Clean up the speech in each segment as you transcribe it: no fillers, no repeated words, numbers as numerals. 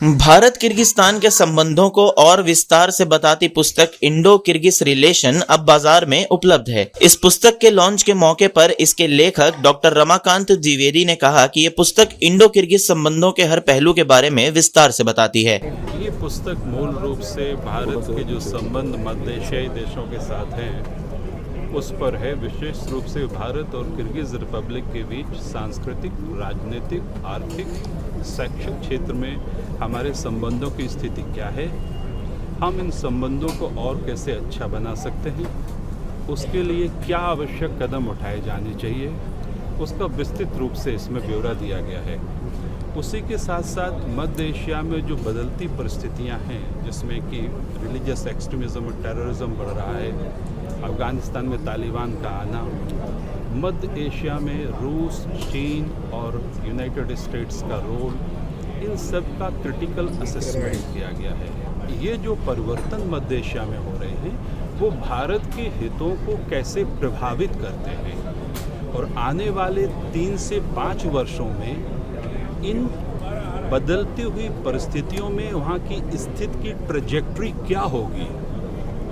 Bharat Kyrgyzstan के संबंधों को और विस्तार से बताती पुस्तक इंडो किर्गिज रिलेशन अब बाजार में उपलब्ध है। इस पुस्तक के लॉन्च के मौके पर इसके लेखक डॉक्टर रमाकांत द्विवेदी ने कहा कि ये पुस्तक इंडो किर्गिज संबंधों के हर पहलू के बारे में विस्तार से बताती है। ये पुस्तक मूल रूप से भारत के जो संबंध मध्य एशियाई देशों के साथ हैं उस पर है। विशेष रूप से भारत और किर्गिज रिपब्लिक के बीच सांस्कृतिक, राजनीतिक, आर्थिक, शैक्षिक क्षेत्र में हमारे संबंधों की स्थिति क्या है, हम इन संबंधों को और कैसे अच्छा बना सकते हैं, उसके लिए क्या आवश्यक कदम उठाए जाने चाहिए, उसका विस्तृत रूप से इसमें ब्यौरा दिया गया है। उसी के साथ साथ मध्य एशिया में जो बदलती परिस्थितियां हैं, जिसमें कि रिलीजियस एक्सट्रीमिज्म और टेररिज्म बढ़ रहा है, अफ़गानिस्तान में तालिबान का आना, मध्य एशिया में रूस, चीन और यूनाइटेड स्टेट्स का रोल, इन सब का क्रिटिकल असेसमेंट किया गया है। ये जो परिवर्तन मध्य एशिया में हो रहे हैं वो भारत के हितों को कैसे प्रभावित करते हैं और आने वाले 3 से 5 वर्षों में इन बदलती हुई परिस्थितियों में वहाँ की स्थिति की ट्रैजेक्टरी क्या होगी,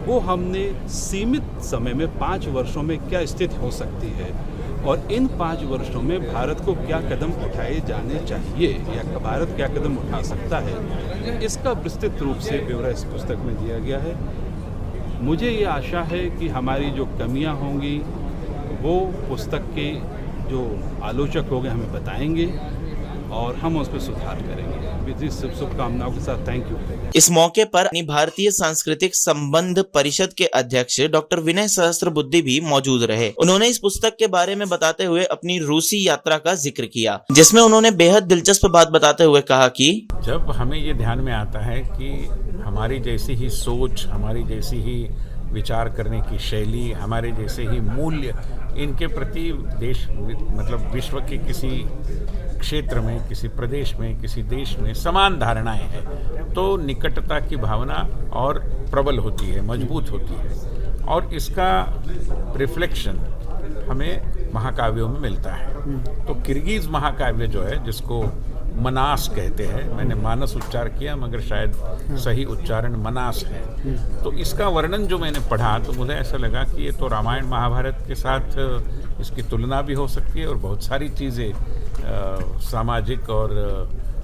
वो हमने सीमित समय में 5 वर्षों में क्या स्थिति हो सकती है और इन 5 वर्षों में भारत को क्या कदम उठाए जाने चाहिए या भारत क्या कदम उठा सकता है, इसका विस्तृत रूप से ब्यौरा इस पुस्तक में दिया गया है। मुझे ये आशा है कि हमारी जो कमियां होंगी वो पुस्तक के जो आलोचक होंगे हमें बताएंगे और हम उस पर सुधार करेंगे। शुभकामनाओं के साथ थैंक यू। इस मौके पर भारतीय सांस्कृतिक संबंध परिषद के अध्यक्ष डॉक्टर विनय सहस्त्रबुद्धे भी मौजूद रहे। उन्होंने इस पुस्तक के बारे में बताते हुए अपनी रूसी यात्रा का जिक्र किया, जिसमें उन्होंने बेहद दिलचस्प बात बताते हुए कहा कि जब हमें ये ध्यान में आता है कि हमारी जैसी ही सोच, हमारी जैसी ही विचार करने की शैली, हमारे जैसे ही मूल्य इनके प्रति देश मतलब विश्व के किसी क्षेत्र में, किसी प्रदेश में, किसी देश में समान धारणाएं हैं तो निकटता की भावना और प्रबल होती है, मजबूत होती है और इसका रिफ्लेक्शन हमें महाकाव्यों में मिलता है। तो किर्गिज महाकाव्य जो है, जिसको मनास कहते हैं, मैंने मानस उच्चार किया मगर शायद सही उच्चारण मनास है, तो इसका वर्णन जो मैंने पढ़ा तो मुझे ऐसा लगा कि ये तो रामायण महाभारत के साथ इसकी तुलना भी हो सकती है और बहुत सारी चीज़ें सामाजिक और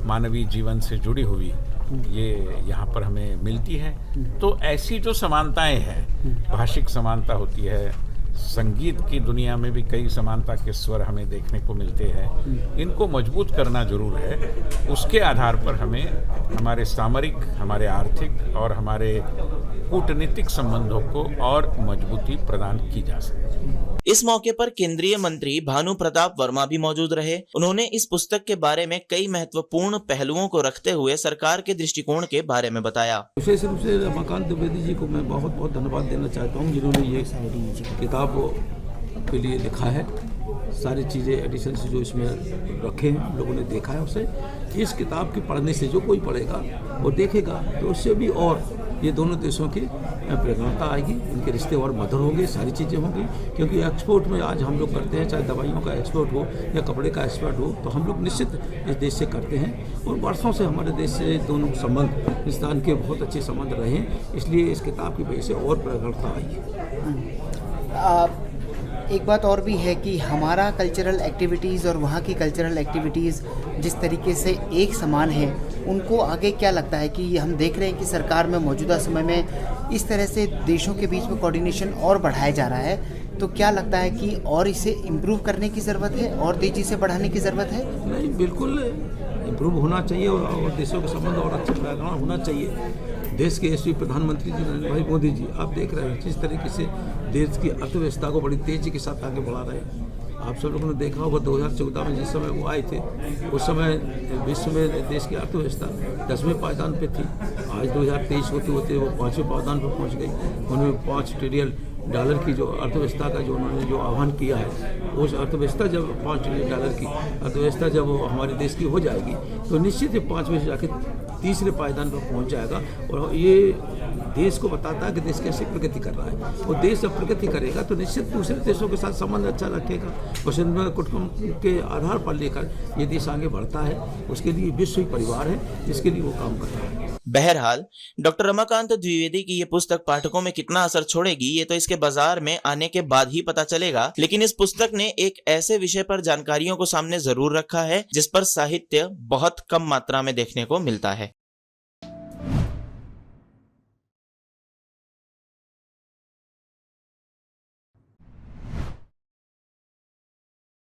मानवीय जीवन से जुड़ी हुई ये यहाँ पर हमें मिलती है। तो ऐसी जो समानताएं हैं, भाषिक समानता होती है, संगीत की दुनिया में भी कई समानता के स्वर हमें देखने को मिलते हैं, इनको मजबूत करना जरूर है। उसके आधार पर हमें हमारे सामरिक, हमारे आर्थिक और हमारे कूटनीतिक संबंधों को और मजबूती प्रदान की जा सकती है। इस मौके पर केंद्रीय मंत्री भानु प्रताप वर्मा भी मौजूद रहे। उन्होंने इस पुस्तक के बारे में कई महत्वपूर्ण पहलुओं को रखते हुए सरकार के दृष्टिकोण के बारे में बताया। विशेष रूप से रमाकांत द्विवेदी जी को मैं बहुत बहुत धन्यवाद देना चाहता हूँ, जिन्होंने ये किताब के लिए लिखा है। सारी चीज़ें एडिशन से जो इसमें रखे हैं लोगों ने देखा है उसे। इस किताब के पढ़ने से जो कोई पढ़ेगा वो देखेगा तो उससे भी और ये दोनों देशों की प्रगाढ़ता आएगी, उनके रिश्ते और मधुर होंगे, सारी चीज़ें होंगी। क्योंकि एक्सपोर्ट में आज हम लोग करते हैं, चाहे दवाइयों का एक्सपोर्ट हो या कपड़े का एक्सपोर्ट हो, तो हम लोग निश्चित इस देश से करते हैं और वर्षों से हमारे देश से दोनों संबंध, हिंदुस्तान के बहुत अच्छे संबंध रहे हैं। इसलिए इस किताब की वजह से और प्रगाढ़ता आई। एक बात और भी है कि हमारा कल्चरल एक्टिविटीज़ और वहाँ की कल्चरल एक्टिविटीज़ जिस तरीके से एक समान है, उनको आगे क्या लगता है कि हम देख रहे हैं कि सरकार में मौजूदा समय में इस तरह से देशों के बीच में कोऑर्डिनेशन और बढ़ाया जा रहा है, तो क्या लगता है कि और इसे इम्प्रूव करने की ज़रूरत है और तेज़ी से बढ़ाने की ज़रूरत है? नहीं, बिल्कुल इम्प्रूव होना चाहिए और देशों के संबंध और अच्छे प्रगाढ़ होना चाहिए। देश के यशस्वी प्रधानमंत्री जी नरेंद्र भाई मोदी जी, आप देख रहे हैं जिस तरीके से देश की अर्थव्यवस्था को बड़ी तेज़ी के साथ आगे बढ़ा रहे हैं। आप सब लोगों ने देखा होगा 2014 में जिस समय वो आए थे, उस समय विश्व में देश की अर्थव्यवस्था 10वें पायदान पे थी। आज 2023 होते होते वो 5वें पायदान पर पहुंच गई। उन्होंने $5 ट्रिलियन की जो अर्थव्यवस्था का जो उन्होंने जो आह्वान किया है, उस अर्थव्यवस्था जब $5 ट्रिलियन की अर्थव्यवस्था जब हमारे देश की हो जाएगी तो निश्चित ही 5 में से जाके तीसरे पायदान पर पहुंच जाएगा। और ये देश को बताता है कि देश कैसे प्रगति कर रहा है। और देश जब प्रगति करेगा तो निश्चित दूसरे देशों के साथ संबंध अच्छा रखेगा। वसुंधरा कुटुंब के आधार पर लेकर ये देश आगे बढ़ता है, उसके लिए विश्व ही परिवार है जिसके लिए वो काम कर रहा है। बहरहाल डॉक्टर रमाकांत द्विवेदी की ये पुस्तक पाठकों में कितना असर छोड़ेगी ये तो इसके बाजार में आने के बाद ही पता चलेगा, लेकिन इस पुस्तक ने एक ऐसे विषय पर जानकारियों को सामने जरूर रखा है जिस पर साहित्य बहुत कम मात्रा में देखने को मिलता है।